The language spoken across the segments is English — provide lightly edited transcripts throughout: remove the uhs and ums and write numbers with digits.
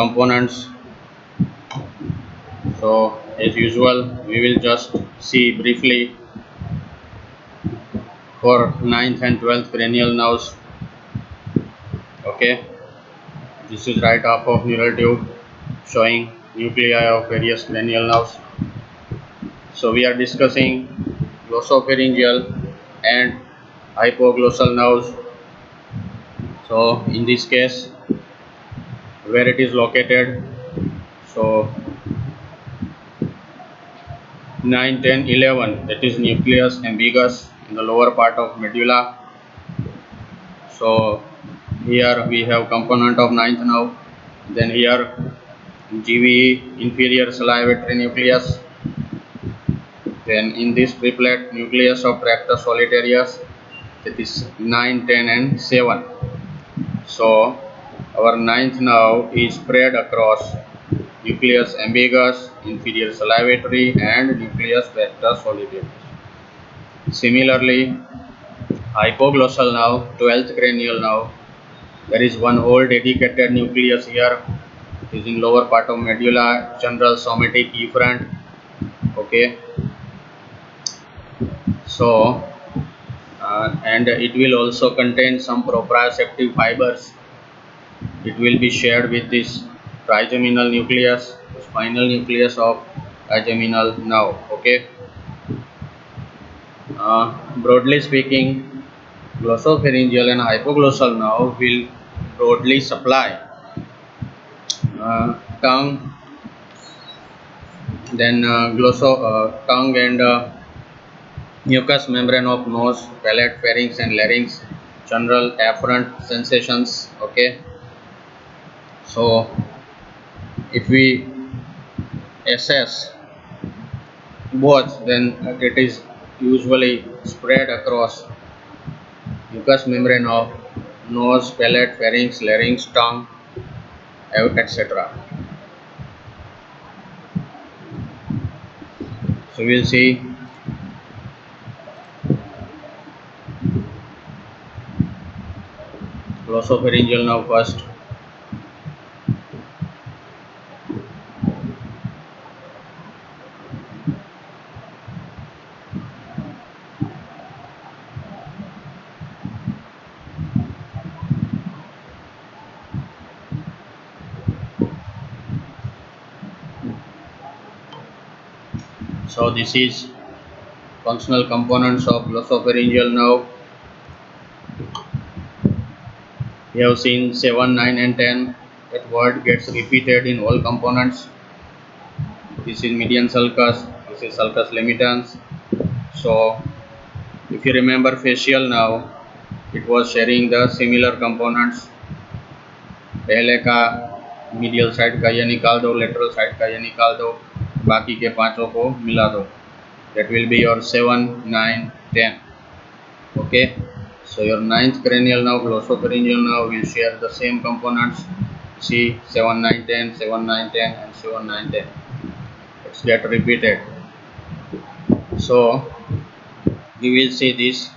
components. So as usual, we will just see briefly for ninth and 12th cranial nerves. Okay, this is right half of neural tube showing nuclei of various cranial nerves. So we are discussing glossopharyngeal and hypoglossal nerves. So in this case, where it is located, so 9, 10, 11, that is nucleus ambiguous in the lower part of medulla. So here we have component of ninth nerve, then here GVE inferior salivatory nucleus, then in this triplet nucleus of tractus solitarius, that is 9, 10 and 7. So our ninth nerve is spread across nucleus ambiguous, inferior salivatory and nucleus tractus solitarius. Similarly, hypoglossal nerve, 12th cranial nerve, there is one whole dedicated nucleus here, is in lower part of medulla, general somatic efferent. Okay, so and it will also contain some proprioceptive fibers. It will be shared with this trigeminal nucleus, spinal nucleus of trigeminal nerve. Okay, broadly speaking, glossopharyngeal and hypoglossal nerve will broadly supply tongue, then tongue and mucous membrane of nose, palate, pharynx and larynx, general afferent sensations. Okay, so if we assess both, then it is usually spread across mucous membrane of nose, palate, pharynx, larynx, tongue, etc. So we will see glossopharyngeal nerve first. So this is functional components of glossopharyngeal nerve. We have seen 7, 9 and 10. That word gets repeated in all components. This is median sulcus, this is sulcus limitans. So if you remember facial nerve, it was sharing the similar components. पहले का medial side का ये निकाल दो, lateral side का ये निकाल दो, बाकी के पांचों को मिला दो. That will be your 7, 9, 10. Okay, so your ninth cranial nerve, glossopharyngeal nerve, will share the same components. See 7, 9, 10, 7, 9, 10 and 7, 9, 10. Let's get repeated. So we will see these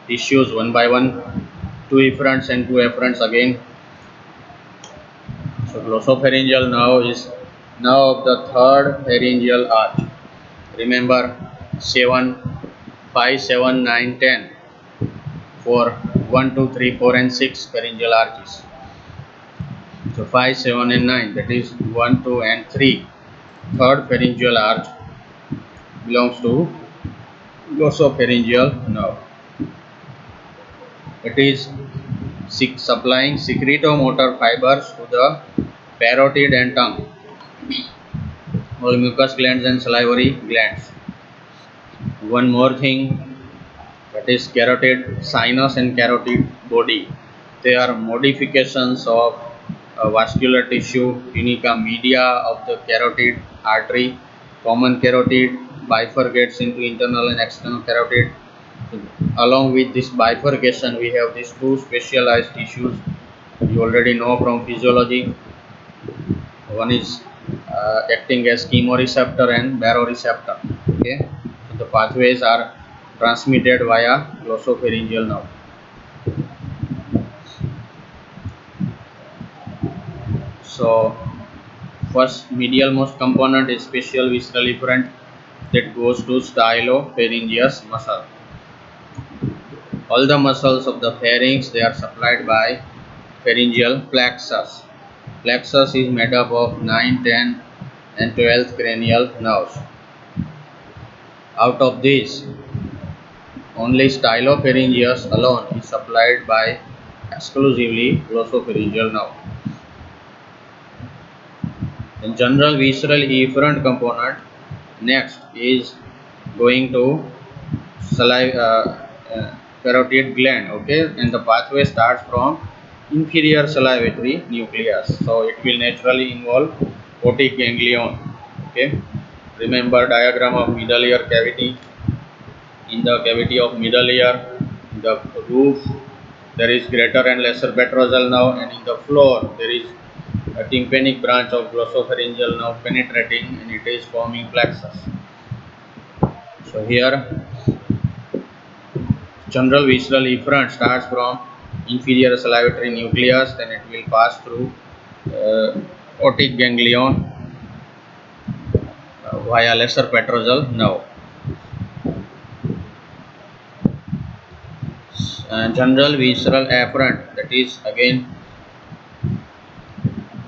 tissues one by one, two efferents and two afferents again. So glossopharyngeal nerve is nerve of the third pharyngeal arch. Remember 7, 5, 7, 9, 10 for 1, 2, 3, 4 and 6 pharyngeal arches. So 5, 7 and 9, that is 1, 2 and 3. Third pharyngeal arch belongs to glossopharyngeal nerve. It is supplying secretomotor fibers to the parotid and tongue, all mucous glands and salivary glands. One more thing, that is carotid sinus and carotid body. They are modifications of vascular tissue, tunica media of the carotid artery. Common carotid bifurcates into internal and external carotid. Along with this bifurcation, we have these two specialized tissues you already know from physiology. One is acting as chemoreceptor and baroreceptor. Okay, so the pathways are transmitted via glossopharyngeal nerve. So First medial most component is special visceral efferent that goes to stylopharyngeus muscle. All the muscles of the pharynx, they are supplied by pharyngeal plexus. Plexus is made up of 9, 10 and 12th cranial nerves. Out of these, only stylopharyngeus alone is supplied by exclusively glossopharyngeal nerve. In general visceral efferent component, next is going to saliva, carotid gland. Okay, and the pathway starts from inferior salivary nucleus, so it will naturally involve otic ganglion. Okay, remember diagram of middle ear cavity. In the cavity of middle ear, the roof, there is greater and lesser petrosal nerve, and in the floor there is a tympanic branch of glossopharyngeal nerve penetrating, and it is forming plexus. So here general visceral efferent starts from inferior salivary nucleus, then it will pass through otic ganglion via lesser petrosal nerve. General visceral afferent, that is again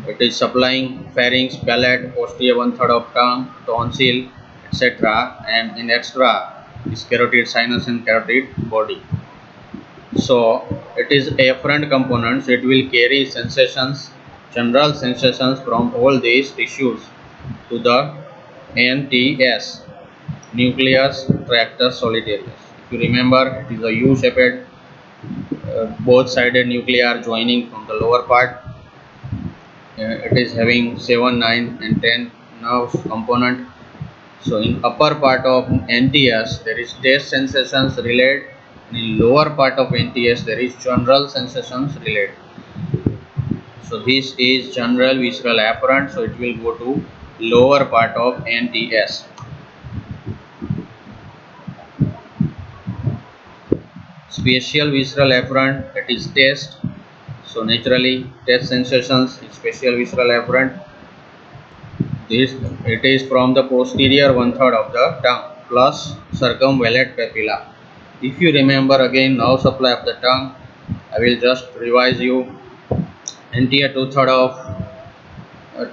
it is supplying pharynx, palate, posterior one third of tongue, tonsil, etc. And in extra is carotid sinus and carotid body. So it is afferent components. It will carry sensations, general sensations from all these tissues to the NTS, nucleus tractus solitarius. If you remember, it is a U-shaped, both-sided nuclei are joining from the lower part. It is having 7, 9 and 10 nerves component. So in upper part of NTS there is taste sensations relayed. In lower part of NTS there is general sensations relayed. So this is general visceral afferent, so it will go to lower part of NTS. Spatial visceral afferent, that is taste. So naturally taste sensations is spatial visceral afferent. This it is from the posterior one third of the tongue plus circumvallate papilla. If you remember again nerve supply of the tongue, I will just revise you. Anterior two third of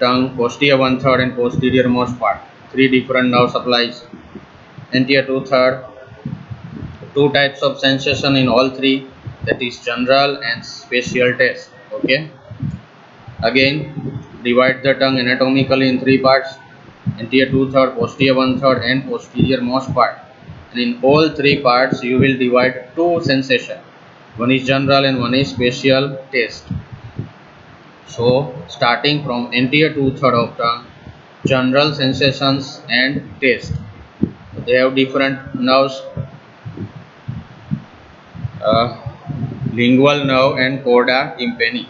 tongue, posterior one third and posterior most part. Three different nerve supplies. Anterior two third, two types of sensation in all three, that is general and spatial taste. Okay. Again, divide the tongue anatomically in three parts: anterior two third, posterior one third, and posterior most part. And in all three parts, you will divide two sensation. One is general and one is spatial taste. So, starting from anterior two third of tongue, general sensations and taste. They have different nerves. Lingual nerve and chorda tympani.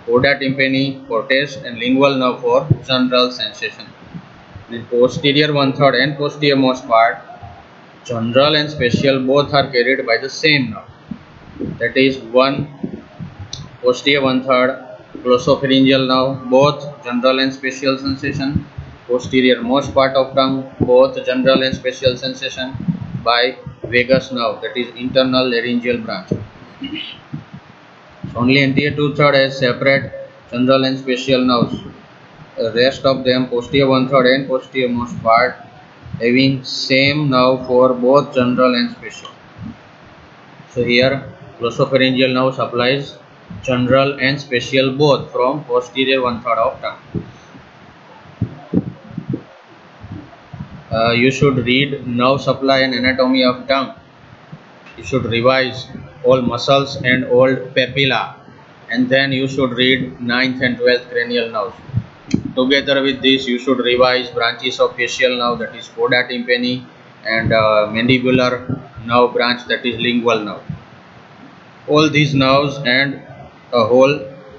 Chorda tympani for taste and lingual nerve for general sensation. In posterior one third and posterior most part, general and spatial both are carried by the same nerve. That is one posterior one third glossopharyngeal nerve, both general and spatial sensation. Posterior most part of tongue, both general and spatial sensation by vagus nerve, that is internal laryngeal branch. So only anterior two third has separate general and spatial nerves. The rest of them, posterior one third and posterior most part, having same nerve for both general and spatial. So here glossopharyngeal nerve supplies general and spatial both from posterior one third of tongue. You should read nerve supply and anatomy of tongue. You should revise all muscles and all papilla, and then you should read 9th and 12th cranial nerves. Together with this, you should revise branches of facial nerve, that is chorda tympani, and mandibular nerve branch, that is lingual nerve. All these nerves and a whole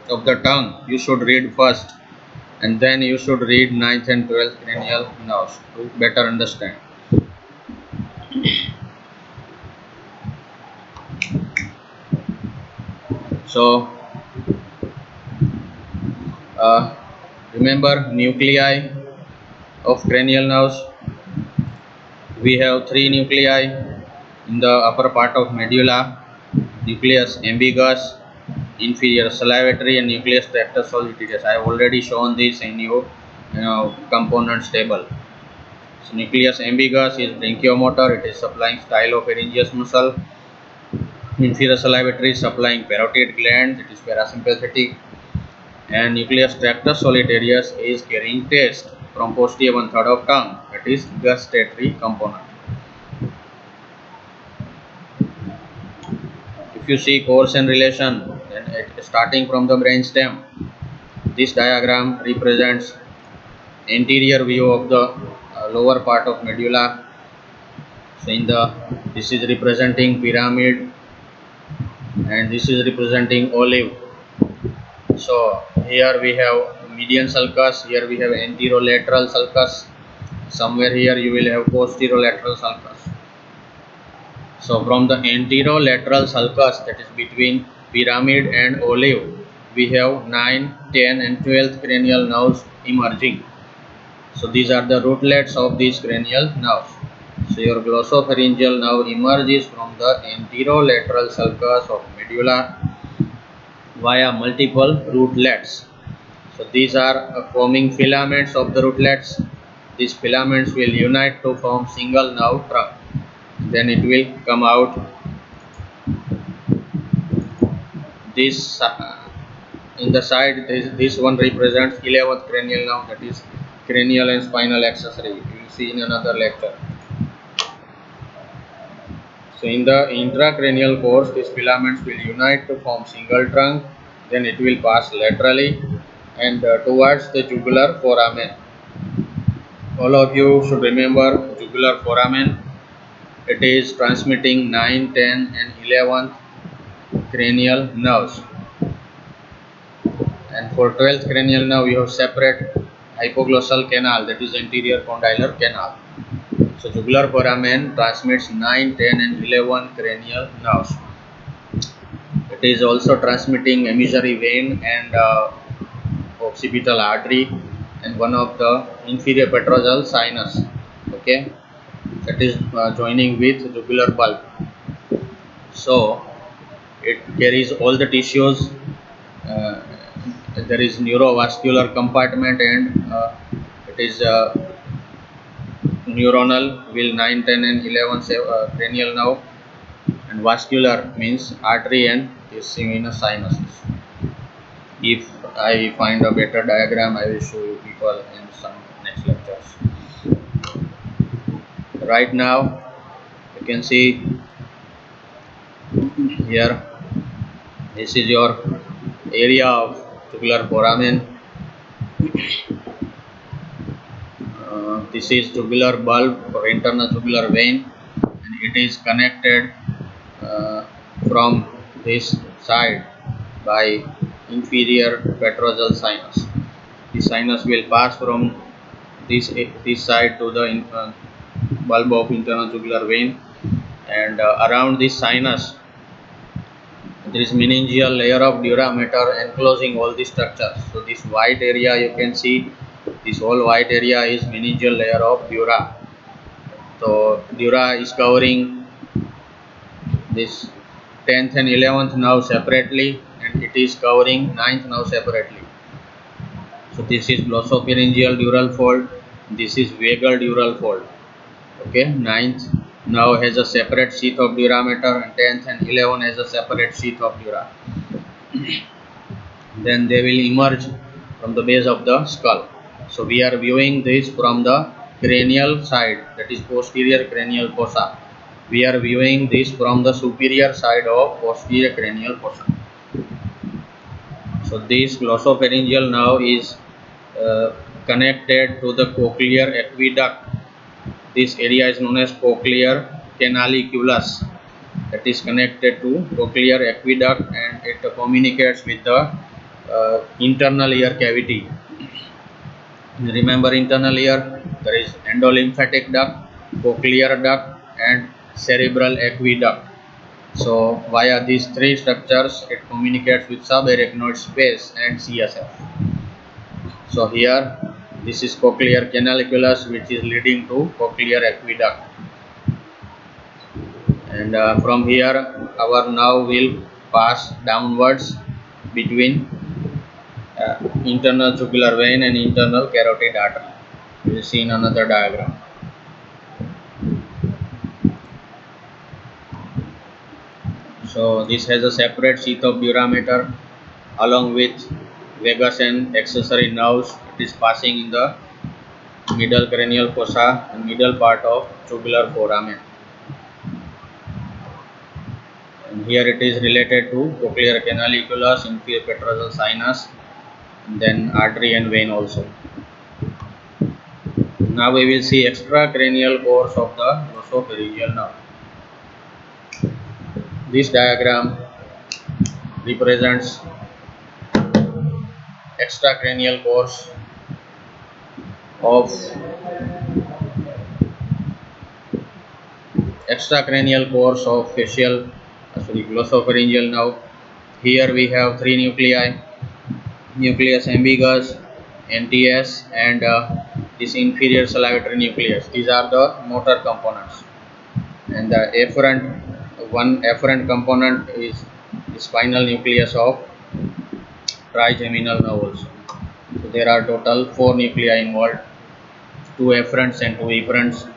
of the tongue you should read first, and then you should read 9th and 12th cranial nerves to better understand. So Remember nuclei of cranial nerves. We have three nuclei in the upper part of medulla: nucleus ambiguus, inferior salivatory, and nucleus tractus solitarius. I have already shown this in your components table. So nucleus ambiguus is branchiomotor. It is supplying stylopharyngeus muscle. Inferior salivatory is supplying parotid gland. It is parasympathetic. And nucleus tractus solitarius is carrying taste from posterior one third of tongue. That is gustatory component. If you see course and relation, then starting from the brainstem, this diagram represents anterior view of the lower part of medulla. So this is representing pyramid, and this is representing olive. So here we have median sulcus, here we have anterolateral sulcus, somewhere here you will have posterolateral sulcus. So from the anterolateral sulcus, that is between pyramid and olive, we have 9, 10 and 12th cranial nerves emerging. So these are the rootlets of these cranial nerves. So your glossopharyngeal nerve emerges from the anterolateral sulcus of medulla via multiple rootlets. So these are forming filaments of the rootlets. These filaments will unite to form single nerve trunk. Then it will come out. This in the side, this one represents 11th cranial nerve, that is cranial and spinal accessory. We will see in another lecture. So in the intracranial course, these filaments will unite to form single trunk. Then it will pass laterally and towards the jugular foramen. All of you should remember jugular foramen. It is transmitting 9, 10 and 11th cranial nerves. And for 12th cranial nerve, we have separate hypoglossal canal, that is anterior condylar canal. So jugular foramen transmits 9, 10 and 11 cranial nerves. It is also transmitting emissory vein and occipital artery and one of the inferior petrosal sinus. Okay, that is joining with jugular bulb. So it carries all the tissues. There is neurovascular compartment, and it is neuronal will 9, 10 and 11 cranial nerve, and vascular means artery and venous sinuses. If I find a better diagram, I will show you people in some next lectures. Right now you can see here, this is your area of jugular foramen. This is jugular bulb or internal jugular vein, and it is connected from this side by inferior petrosal sinus. The sinus will pass from this side to the bulb of internal jugular vein, and around this sinus there is meningeal layer of dura mater enclosing all the structures. So this white area, you can see, this whole white area is meningeal layer of dura. So dura is covering this 10th and 11th nerve separately, and it is covering 9th nerve separately. So this is glossopharyngeal dural fold, this is vagal dural fold. Okay, 9th nerve has a separate sheath of dura mater, and 10th and 11th has a separate sheath of dura. Then they will emerge from the base of the skull. So we are viewing this from the cranial side, that is posterior cranial fossa. We are viewing this from the superior side of posterior cranial fossa. So this glossopharyngeal nerve is connected to the cochlear aqueduct. This area is known as cochlear canaliculus. That is connected to cochlear aqueduct, and it communicates with the internal ear cavity. Remember internal ear, there is endolymphatic duct, cochlear duct and cerebral aqueduct. So via these three structures it communicates with subarachnoid space and CSF. So here this is cochlear canaliculus, which is leading to cochlear aqueduct, and from here our nerve will pass downwards between internal jugular vein and internal carotid artery. We will see in another diagram. So this has a separate sheath of durameter along with vagus and accessory nerves. It is passing in the middle cranial fossa and middle part of jugular foramen. And here it is related to cochlear canaliculus, inferior petrosal sinus, and then artery and vein also. Now we will see extracranial course of the glossopharyngeal nerve. This diagram represents extracranial course of facial glossopharyngeal nerve. Here we have three nuclei: nucleus ambiguus, NTS, and this inferior salivatory nucleus. These are the motor components, and the afferent component is the spinal nucleus of trigeminal nerve also. So there are total 4 nuclei involved, 2 afferents and 2 efferents.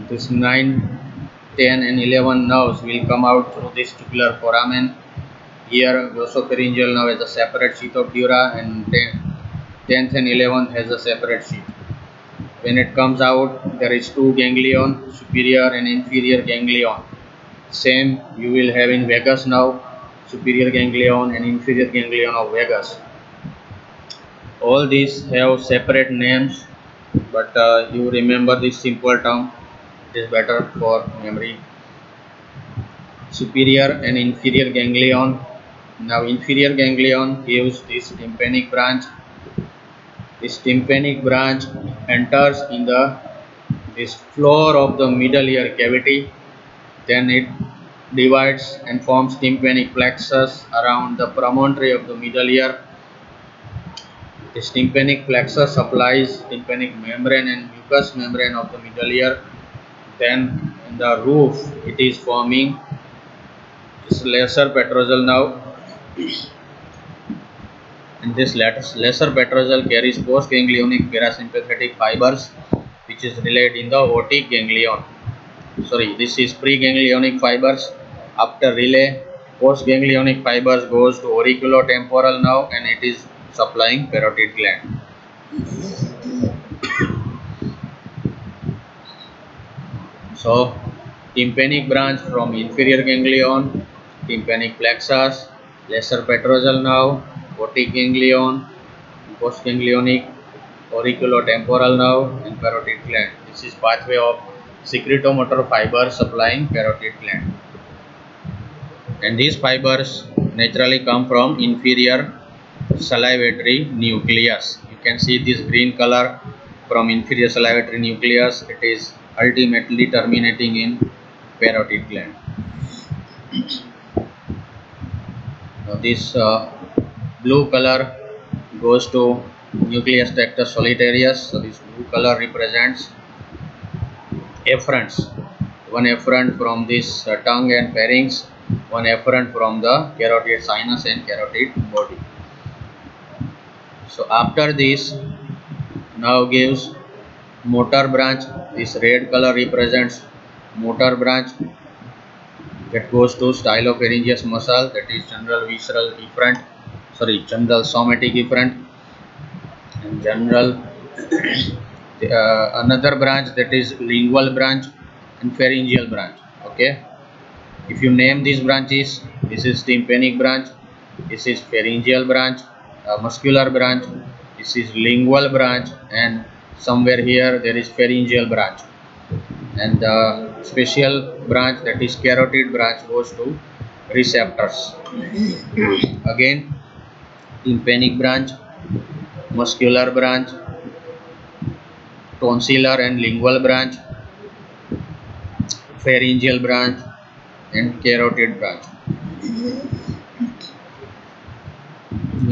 This 9, 10 and 11 nerves will come out through this tubular foramen. Here glossopharyngeal nerve has a separate sheath of dura, and 10th and 11th has a separate sheath. When it comes out, there is 2 ganglion, superior and inferior ganglion. Same you will have in vagus nerve, superior ganglion and inferior ganglion of vagus. All these have separate names, but you remember this simple term. It is better for memory. Superior and inferior ganglion. Now inferior ganglion gives this tympanic branch. This tympanic branch enters in this floor of the middle ear cavity. Then it divides and forms tympanic plexus around the promontory of the middle ear. This tympanic plexus supplies tympanic membrane and mucous membrane of the middle ear. Then in the roof it is forming this lesser petrosal nerve, and this lesser petrosal carries postganglionic parasympathetic fibers, which is relayed in the otic ganglion. This is preganglionic fibers. After relay, postganglionic fibers goes to auriculotemporal nerve, and it is supplying parotid gland. So tympanic branch from inferior ganglion, tympanic plexus, lesser petrosal nerve, otic ganglion, postganglionic, auriculotemporal nerve, and parotid gland. This is pathway of secretomotor fibers supplying parotid gland. And these fibers naturally come from inferior salivatory nucleus. You can see this green color from inferior salivatory nucleus. It is ultimately terminating in parotid gland. Now this blue color goes to nucleus tractus solitarius. So this blue color represents efferents. One efferent from this tongue and pharynx, one efferent from the carotid sinus and carotid body. So after this, now gives motor branch. This red color represents motor branch that goes to stylopharyngeus muscle, that is general visceral efferent, general somatic efferent, and general another branch, that is lingual branch and pharyngeal branch. Okay, if you name these branches, this is tympanic branch, this is pharyngeal branch, muscular branch, this is lingual branch, and somewhere here there is pharyngeal branch, and the special branch, that is carotid branch, goes to receptors. Again, tympanic branch, muscular branch, tonsillar and lingual branch, pharyngeal branch, and carotid branch.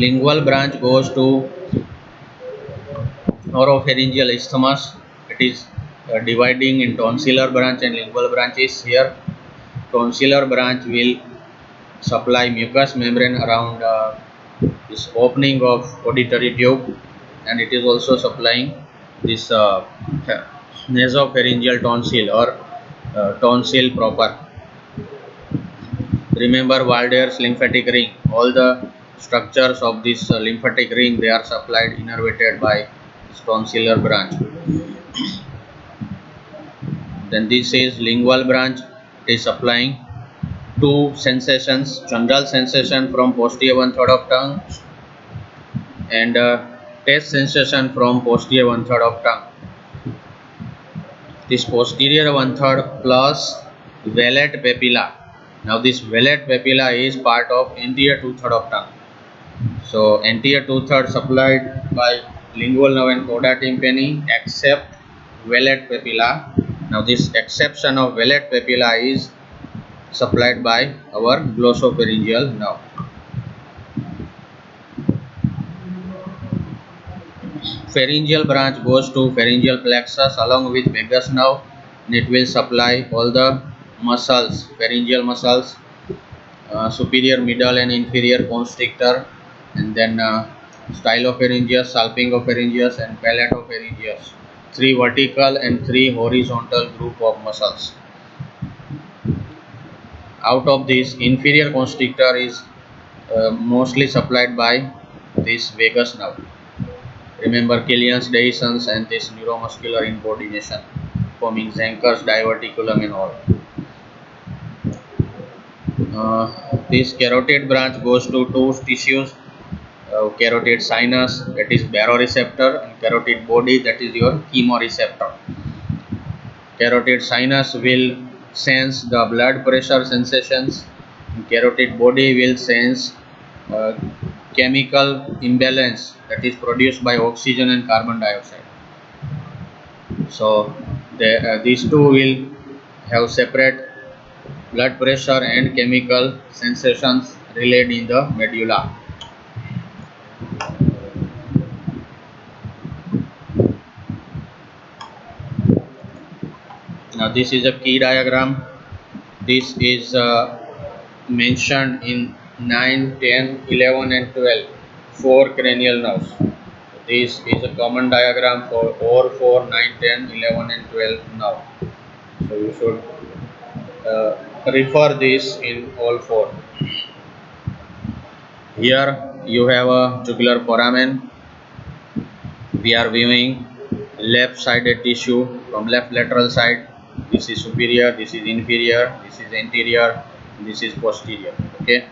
Lingual branch goes to oropharyngeal isthmus. It is dividing in tonsillar branch and lingual branches. Here, tonsillar branch will supply mucous membrane around this opening of auditory tube, and it is also supplying this nasopharyngeal tonsil or tonsil proper. Remember Walder's lymphatic ring. All the structures of this lymphatic ring, they are supplied innervated by this tonsillar branch. Then this is lingual branch. It is supplying two sensations: general sensation from posterior one third of tongue and taste sensation from posterior one third of tongue. This posterior one third plus veillate papilla. Now this veillate papilla is part of anterior two third of tongue. So anterior two third supplied by lingual nerve and chorda tympani except veillate papilla. Now this exception of veillate papilla is supplied by our glossopharyngeal nerve. Pharyngeal branch goes to pharyngeal plexus along with vagus nerve, and it will supply all the muscles, pharyngeal muscles, superior, middle and inferior constrictor, and then stylopharyngeus, salpingopharyngeus and palatopharyngeus. Three vertical and three horizontal group of muscles. Out of this, inferior constrictor is mostly supplied by this vagus nerve. Remember Killian's dehiscence and this neuromuscular incoordination forming Zenker's diverticulum and all. This carotid branch goes to two tissues, carotid sinus, that is baroreceptor, and carotid body, that is your chemoreceptor. Carotid sinus will sense the blood pressure sensations, and carotid body will sense chemical imbalance, that is produced by oxygen and carbon dioxide. So these two will have separate blood pressure and chemical sensations relayed in the medulla. Now this is a key diagram. This is mentioned in 9, 10, 11 and 12, 4 cranial nerves. This is a common diagram for all 4, 9, 10, 11 and 12 nerve. So you should refer this in all 4. Here you have a jugular foramen. We are viewing left sided tissue from left lateral side. This is superior, this is inferior, this is anterior, this is posterior. Okay.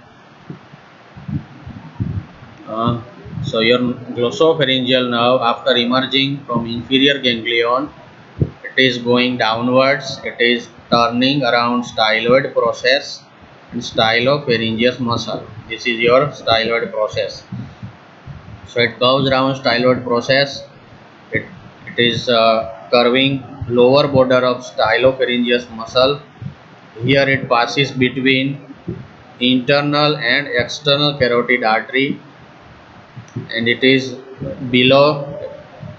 So your glossopharyngeal nerve, after emerging from inferior ganglion, it is going downwards. It is turning around styloid process and stylopharyngeus muscle. This is your styloid process. So it curves around styloid process. It is curving lower border of stylopharyngeus muscle. Here it passes between internal and external carotid artery, and it is below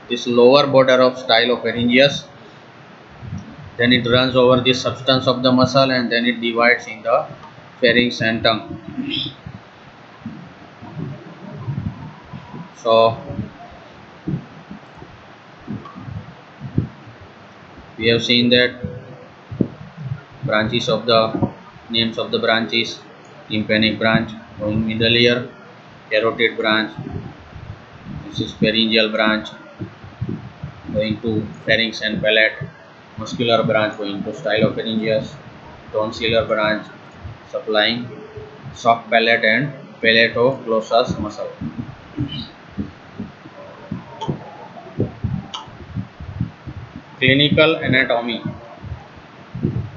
this lower border of stylopharyngeus. Then it runs over the substance of the muscle, and then it divides in the pharynx and tongue. So we have seen that branches of the names of the branches: tympanic branch going middle ear, carotid branch, this is pharyngeal branch going to pharynx and palate, muscular branch going to stylopharyngeus, tonsillar branch supplying soft palate and palatoglossus muscle. Clinical anatomy: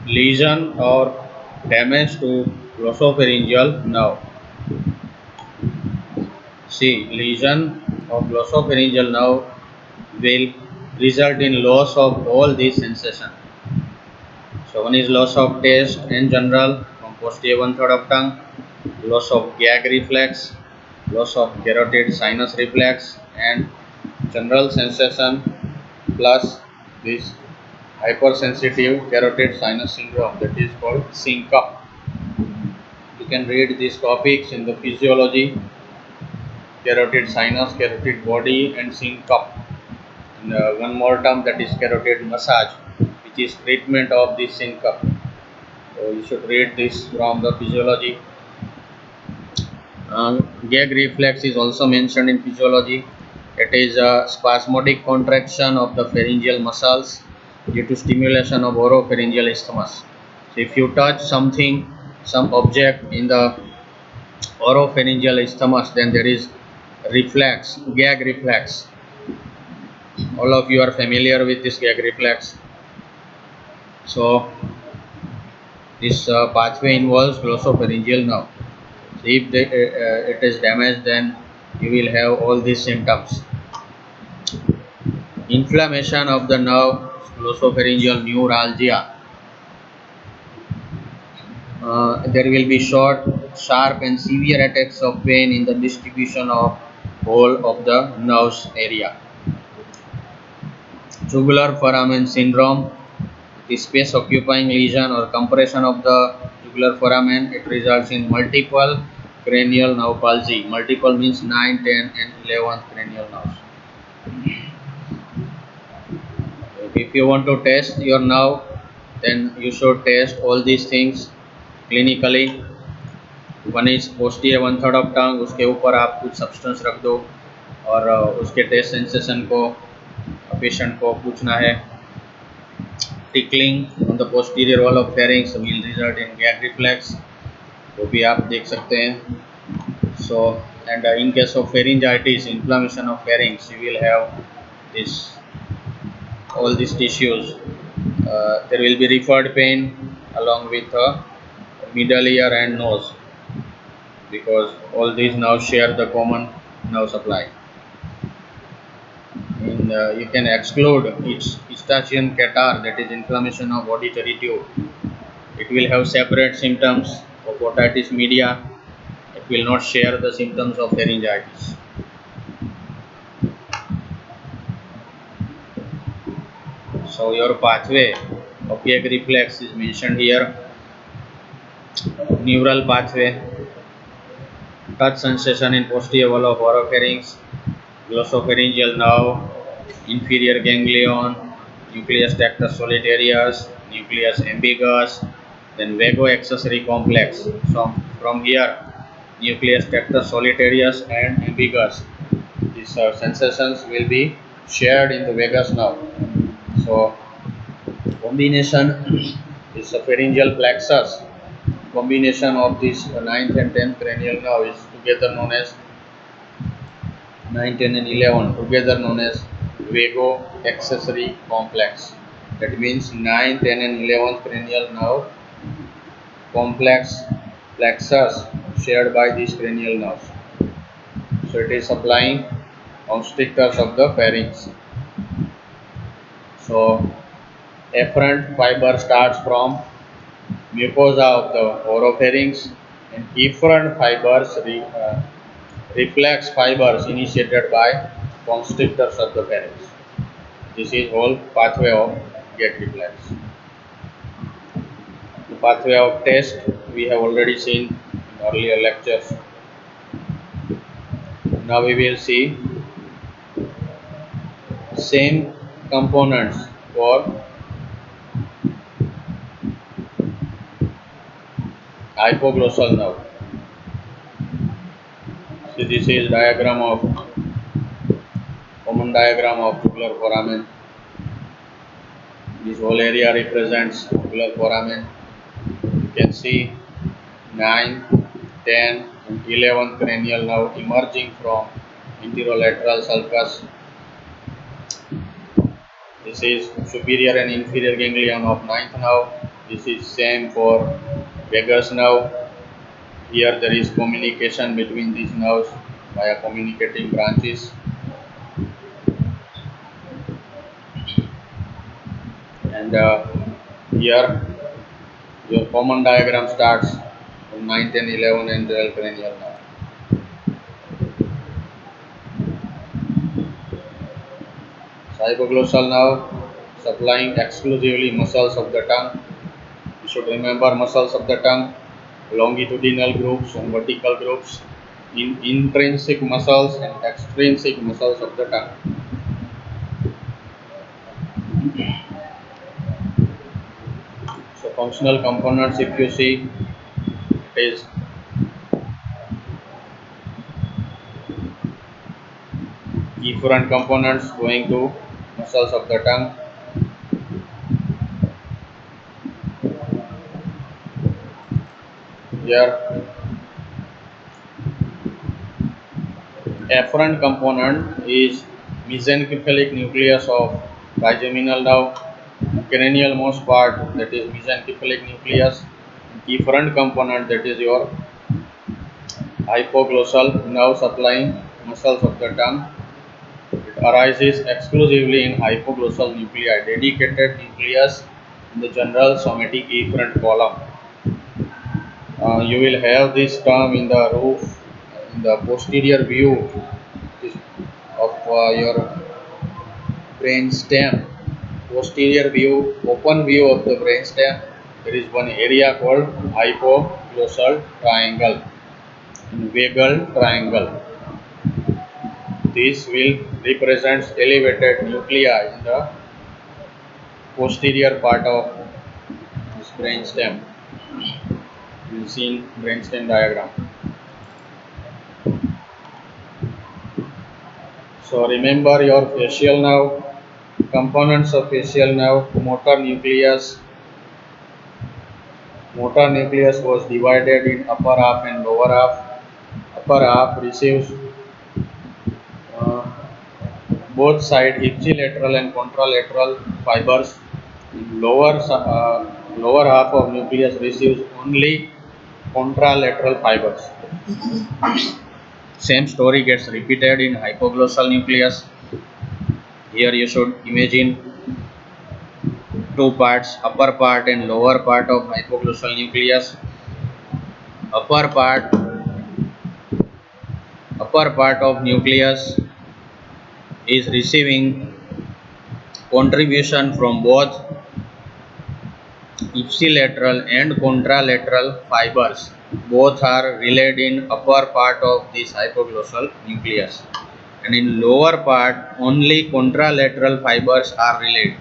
lesion or damage to glossopharyngeal nerve. See, lesion of glossopharyngeal nerve will result in loss of all these sensations. So one is loss of taste in general from posterior one third of tongue, loss of gag reflex, loss of carotid sinus reflex, and general sensation plus this hypersensitive carotid sinus syndrome, that is called syncope. You can read these topics in the physiology: carotid sinus, carotid body, and syncope. And one more term, that is carotid massage, which is treatment of the syncope. So you should read this from the physiology. Gag reflex is also mentioned in physiology. It is a spasmodic contraction of the pharyngeal muscles due to stimulation of oropharyngeal isthmus. So if you touch something, some object in the oropharyngeal isthmus, then there is reflex, gag reflex. All of you are familiar with this gag reflex. So this pathway involves glossopharyngeal nerve. So if it is damaged, then you will have all these symptoms. Inflammation of the nerve, glossopharyngeal neuralgia. There will be short, sharp, and severe attacks of pain in the distribution of whole of the nerves area. Jugular foramen syndrome, the space occupying lesion or compression of the jugular foramen. It results in multiple cranial nerve palsy. Multiple means 9, 10, and 11th cranial nerves. If you want to test your nerve, then you should test all these things clinically. One is posterior one third of tongue, उसके ऊपर आप कुछ substance रख दो और उसके test sensation को patient को पूछना है. Tickling on the posterior wall of pharynx will result in gag reflex, वो भी आप देख सकते हैं. So and in case of pharyngitis, inflammation of pharynx, you will have this all these tissues. There will be referred pain along with middle ear and nose, because all these nerves share the common nerve supply. And you can exclude Eustachian catarrh, that is inflammation of auditory tube. It will have separate symptoms of otitis media. It will not share the symptoms of pharyngitis. So your pathway of gag reflex is mentioned here. Neural pathway: touch sensation in posterior wall of oropharynx, glossopharyngeal nerve, inferior ganglion, nucleus tractus solitarius, nucleus ambiguous, then vago-accessory complex. So from here, nucleus tractus solitarius and ambiguous, these sensations will be shared in the vagus nerve. So combination is a pharyngeal plexus. Combination of this 9th and 10th cranial nerve is together known as 9, 10 and 11 together known as vago accessory complex. That means 9, 10 and 11th cranial nerve complex plexus shared by these cranial nerves. So it is supplying constrictors of the pharynx. So afferent fiber starts from mucosa of the oropharynx, and efferent fibers reflex fibers initiated by constrictors of the pharynx. This is whole pathway of gag reflex. The pathway of taste we have already seen in earlier lectures. Now we will see same components for hypoglossal nerve. So this is diagram of common diagram of jugular foramen. This whole area represents jugular foramen. You can see 9, 10 and 11 cranial nerve emerging from anterolateral sulcus. This is superior and inferior ganglion of 9th nerve. This is same for vagus nerve. Here there is communication between these nerves via communicating branches. And here your common diagram starts from 9, 10, 11 and 12 cranial nerve. Hypoglossal nerve supplying exclusively muscles of the tongue. You should remember muscles of the tongue, longitudinal groups and vertical groups, intrinsic muscles and extrinsic muscles of the tongue. So functional components, if you see, it is efferent components going to muscles of the tongue. Here, afferent component is mesencephalic nucleus of trigeminal nerve, cranial most part, that is mesencephalic nucleus. Efferent component, that is your hypoglossal nerve supplying muscles of the tongue. It arises exclusively in hypoglossal nuclei, dedicated nucleus in the general somatic efferent column. You will have this term in the roof, in the posterior view of your brain stem. Posterior view, open view of the brain stem. There is one area called hypoglossal triangle, vagal triangle. This will represent elevated nuclei in the posterior part of this brainstem. You will see in brainstem diagram. So remember your facial nerve, components of facial nerve, motor nucleus. Motor nucleus was divided in upper half and lower half. Upper half receives uh, both side ipsilateral and contralateral fibers. Lower half of nucleus receives only contralateral fibers. Same story gets repeated in hypoglossal nucleus. Here you should imagine two parts, upper part and lower part of hypoglossal nucleus. Upper part of nucleus is receiving contribution from both ipsilateral and contralateral fibers. Both are relayed in upper part of this hypoglossal nucleus, and in lower part only contralateral fibers are relayed.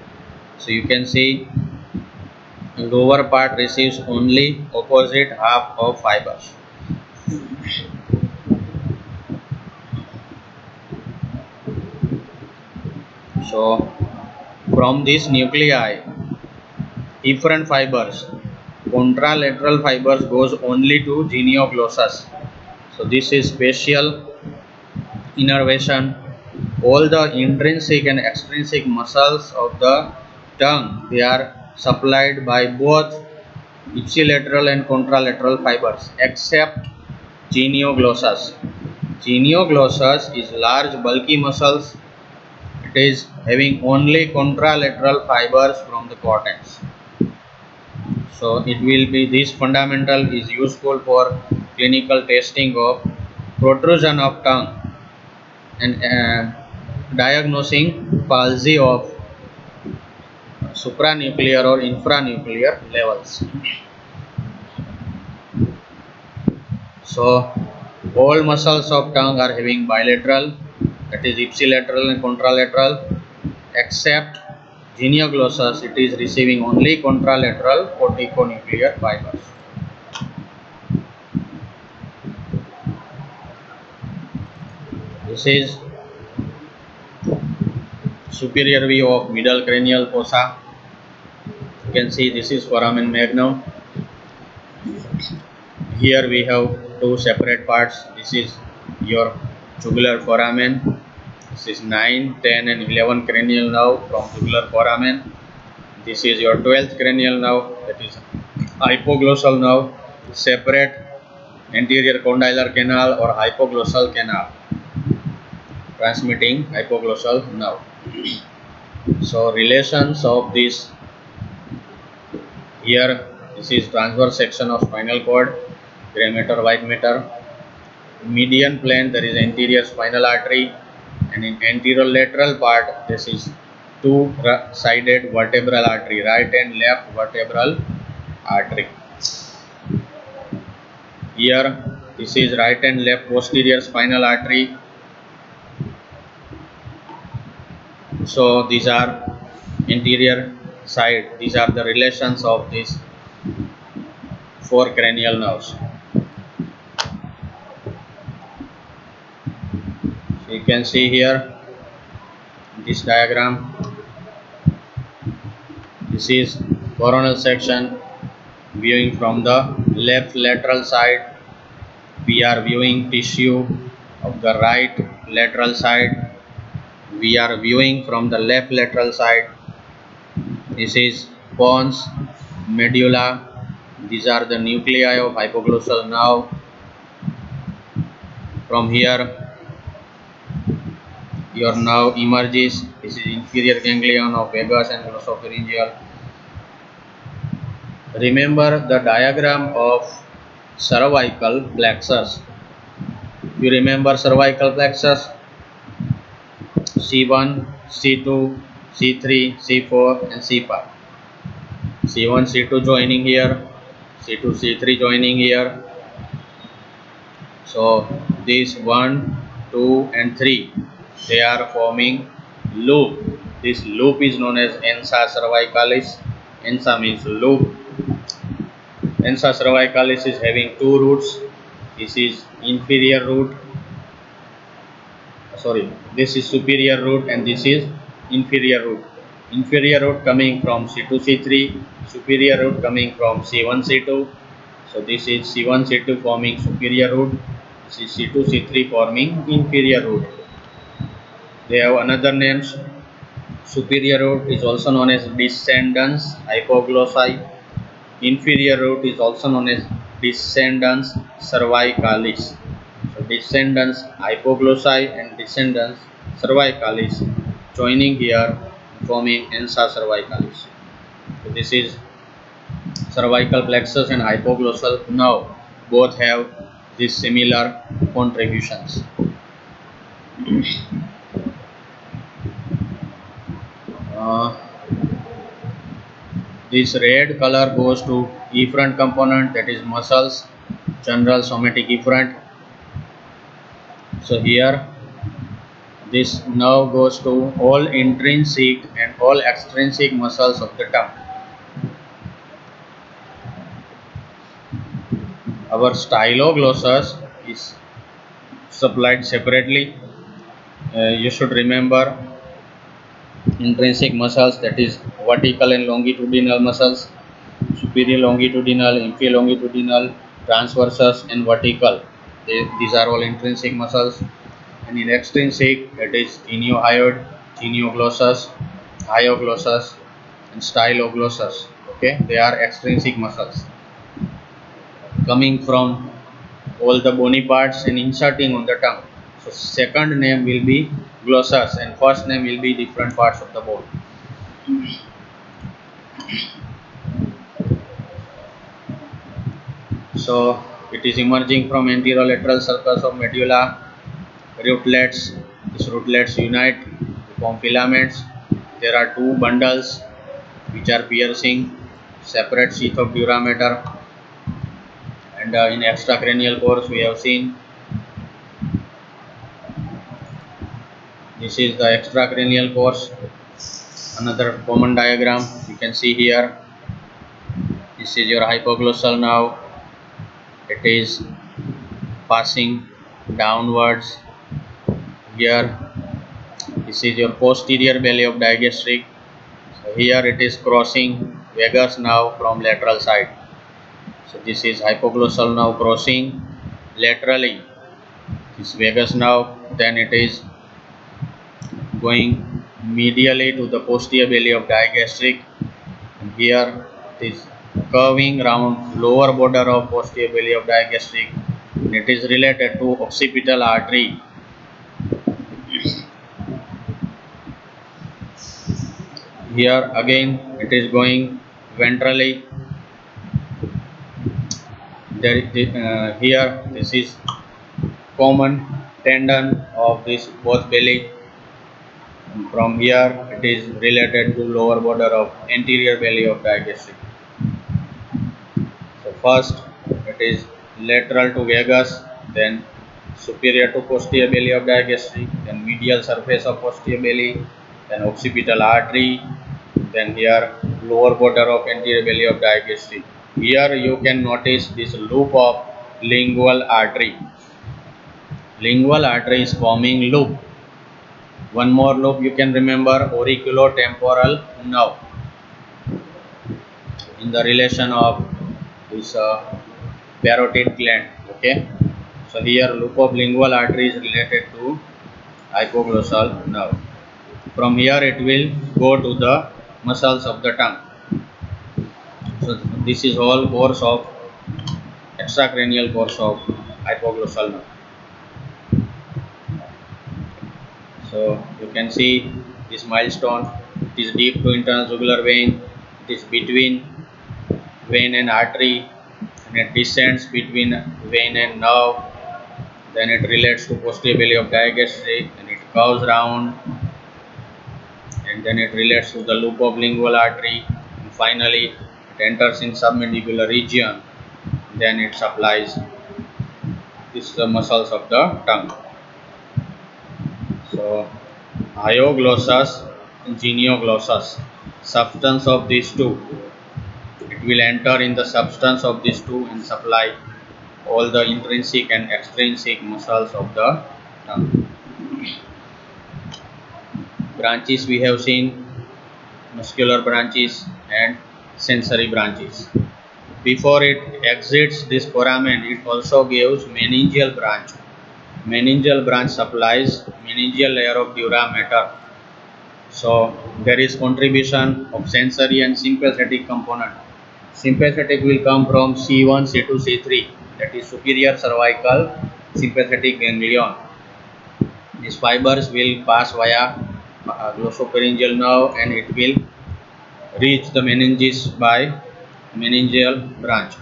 So you can see lower part receives only opposite half of fibers. So from this nuclei, efferent fibers, contralateral fibers goes only to genioglossus. So this is spatial innervation. All the intrinsic and extrinsic muscles of the tongue, they are supplied by both ipsilateral and contralateral fibers except genioglossus. Genioglossus is large bulky muscles. It is having only contralateral fibers from the cortex. So it will be, this fundamental is useful for clinical testing of protrusion of tongue and diagnosing palsy of supranuclear or infranuclear levels. So all muscles of tongue are having bilateral, that is ipsilateral and contralateral, except genioglossus, it is receiving only contralateral corticonuclear fibers. This is superior view of middle cranial fossa. You can see this is foramen magnum. Here we have two separate parts. This is your jugular foramen. This is 9, 10 and 11 cranial nerve from jugular foramen. This is your 12th cranial nerve, that is hypoglossal nerve, separate anterior condylar canal or hypoglossal canal, transmitting hypoglossal nerve. So relations of this, here this is transverse section of spinal cord, gray matter, white matter. Median plane there is anterior spinal artery, and in anterolateral part this is two-sided vertebral artery, right and left vertebral artery. Here, this is right and left posterior spinal artery. So these are anterior side. These are the relations of these four cranial nerves. So you can see here this diagram. This is coronal section viewing from the left lateral side. We are viewing tissue of the right lateral side. We are viewing from the left lateral side. This is pons, medulla. These are the nuclei of hypoglossal nerve. From here, your nerve emerges. This is inferior ganglion of vagus and glossopharyngeal. Remember the diagram of cervical plexus. You remember cervical plexus? C1, C2, C3, C4 and C5. C1, C2 joining here, C2, C3 joining here. So these 1, 2 and 3, they are forming loop. This loop is known as ansa cervicalis. Ansa means loop. Ansa cervicalis is having two roots. This is inferior root. This is superior root and this is inferior root. Inferior root coming from C2, C3, superior root coming from C1, C2. So this is C1, C2 forming superior root. This is C2, C3 forming inferior root. They have another names. Superior root is also known as descendens hypoglossi. Inferior root is also known as descendens cervicalis. So descendens hypoglossi and descendens cervicalis joining here forming ansa cervicalis. So this is cervical plexus and hypoglossal nerve. Both have these similar contributions. This red color goes to efferent component, that is muscles, general somatic efferent. So here this nerve goes to all intrinsic and all extrinsic muscles of the tongue. Our styloglossus is supplied separately. You should remember intrinsic muscles, that is vertical and longitudinal muscles, superior longitudinal, inferior longitudinal, transversus and vertical. These are all intrinsic muscles. And in extrinsic, it is geniohyoid, genioglossus, hyoglossus and styloglossus. Okay, they are extrinsic muscles coming from all the bony parts and inserting on the tongue. So second name will be glossus and first name will be different parts of the bone. So it is emerging from anterolateral sulcus of medulla. Rootlets. These rootlets unite to form filaments. There are two bundles which are piercing separate sheath of dura mater. And in extracranial course we have seen this is the extracranial course. Another common diagram you can see here. This is your hypoglossal nerve. It is passing downwards. Here this is your posterior belly of digastric. So here it is crossing vagus nerve from lateral side. So this is hypoglossal nerve crossing laterally this vagus nerve, then it is going medially to the posterior belly of digastric, and here it is curving round lower border of posterior belly of digastric. It is related to occipital artery. Here again it is going ventrally. Here this is common tendon of this both belly. From here, it is related to lower border of anterior belly of digastric. So first, it is lateral to vagus, then superior to posterior belly of digastric, then medial surface of posterior belly, then occipital artery, then here lower border of anterior belly of digastric. Here you can notice this loop of lingual artery. Lingual artery is forming loop. One more loop you can remember, auriculotemporal nerve in the relation of this parotid gland. Okay, so here loop of lingual artery is related to hypoglossal nerve. From here it will go to the muscles of the tongue. So this is all course of extracranial course of hypoglossal nerve. So you can see this milestone. It is deep to internal jugular vein. It is between vein and artery, and it descends between vein and nerve. Then it relates to posterior belly of digastric, and it curves round, and then it relates to the loop of lingual artery, and finally it enters in submandibular region. Then it supplies this the muscles of the tongue. So hyoglossus and genioglossus, substance of these two, it will enter in the substance of these two and supply all the intrinsic and extrinsic muscles of the tongue. Branches we have seen, muscular branches and sensory branches. Before it exits this foramen, it also gives meningeal branch. Meningeal branch supplies meningeal layer of dura mater. So there is contribution of sensory and sympathetic component. Sympathetic will come from C1, C2, C3, that is superior cervical sympathetic ganglion. These fibers will pass via glossopharyngeal nerve and it will reach the meninges by meningeal branch.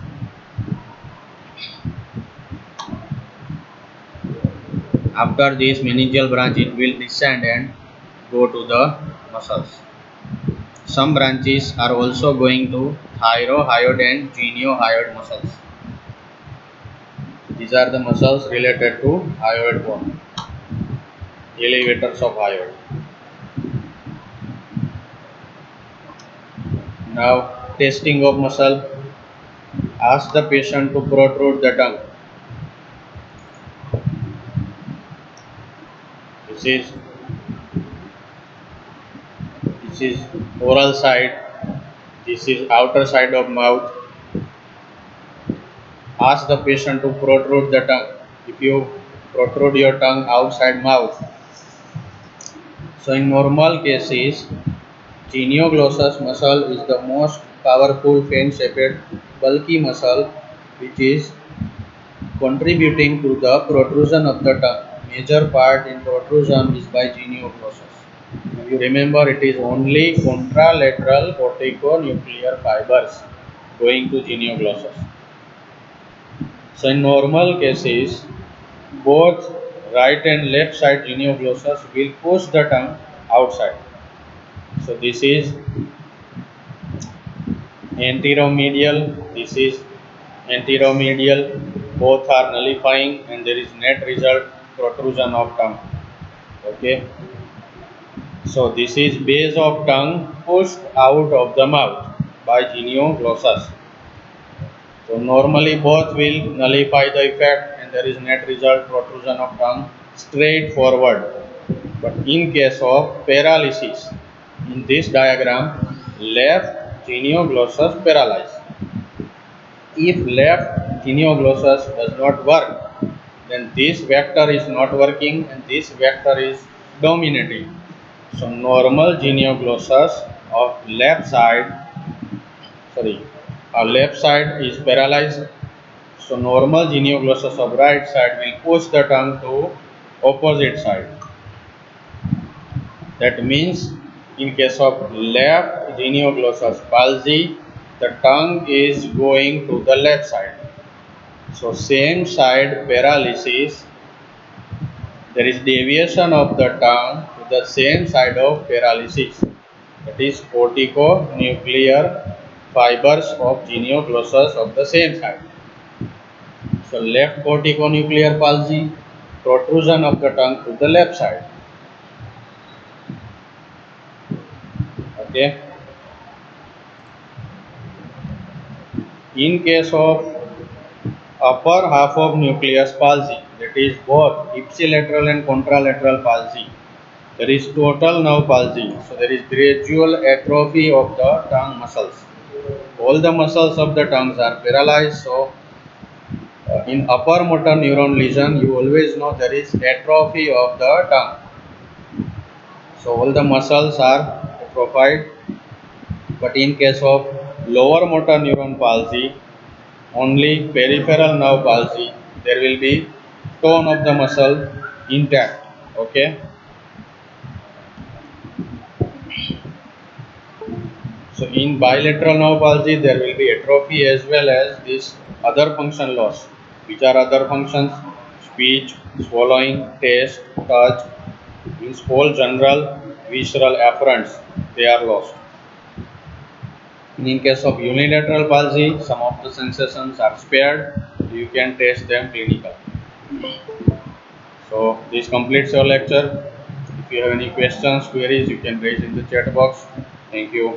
After this meningeal branch, it will descend and go to the muscles. Some branches are also going to thyrohyoid and geniohyoid muscles. These are the muscles related to hyoid bone, elevators of hyoid. Now, testing of muscle. Ask the patient to protrude the tongue. This is oral side. This is outer side of mouth. Ask the patient to protrude the tongue. If you protrude your tongue outside mouth, so in normal cases, genioglossus muscle is the most powerful fan-shaped bulky muscle which is contributing to the protrusion of the tongue. Major part in protrusion is by genioglossus. If you remember, it is only contralateral corticonuclear fibers going to genioglossus. So in normal cases, both right and left side genioglossus will push the tongue outside. So this is anteromedial, this is anteromedial, both are nullifying and there is net result protrusion of tongue. Okay. So this is base of tongue pushed out of the mouth by genioglossus. So normally both will nullify the effect and there is net result protrusion of tongue straight forward. But in case of paralysis, in this diagram, left genioglossus paralyzed. If left genioglossus does not work, then this vector is not working and this vector is dominating. So normal genioglossus of left side is paralyzed. So normal genioglossus of right side will push the tongue to opposite side. That means in case of left genioglossus palsy, the tongue is going to the left side. So same side paralysis, there is deviation of the tongue to of the same side of paralysis, that is corticonuclear fibers of genioglossus of the same side. So left corticonuclear palsy, protrusion of the tongue to the left side. Okay. In case of upper half of nucleus palsy, that is both ipsilateral and contralateral palsy, there is total nerve palsy. So there is gradual atrophy of the tongue muscles. All the muscles of the tongues are paralyzed. So in upper motor neuron lesion, you always know there is atrophy of the tongue. So all the muscles are atrophied. But in case of lower motor neuron palsy, only peripheral nerve palsy, there will be tone of the muscle intact. Okay. So in bilateral nerve palsy, there will be atrophy as well as this other function loss. Which are other functions? Speech, swallowing, taste, touch, means whole general visceral afferents, they are lost. In case of unilateral palsy, some of the sensations are spared. You can test them clinically. So this completes your lecture. If you have any questions, queries, you can raise in the chat box. Thank you.